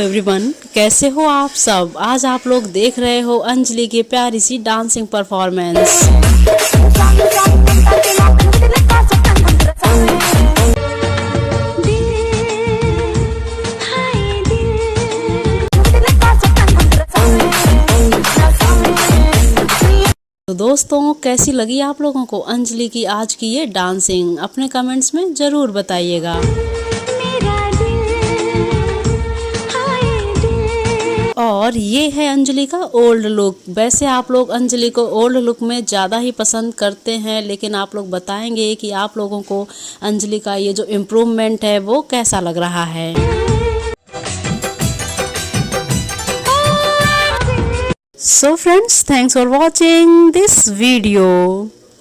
Everyone, कैसे हो आप सब। आज आप लोग देख रहे हो अंजलि की प्यारी सी डांसिंग परफॉर्मेंस। तो दोस्तों, कैसी लगी आप लोगों को अंजलि की आज की ये डांसिंग, अपने कमेंट्स में ज़रूर बताइएगा। और ये है अंजलि का ओल्ड लुक। वैसे आप लोग अंजलि को ओल्ड लुक में ज़्यादा ही पसंद करते हैं, लेकिन आप लोग बताएंगे कि आप लोगों को अंजलि का ये जो इम्प्रूवमेंट है वो कैसा लग रहा है। So friends, thanks for watching this video.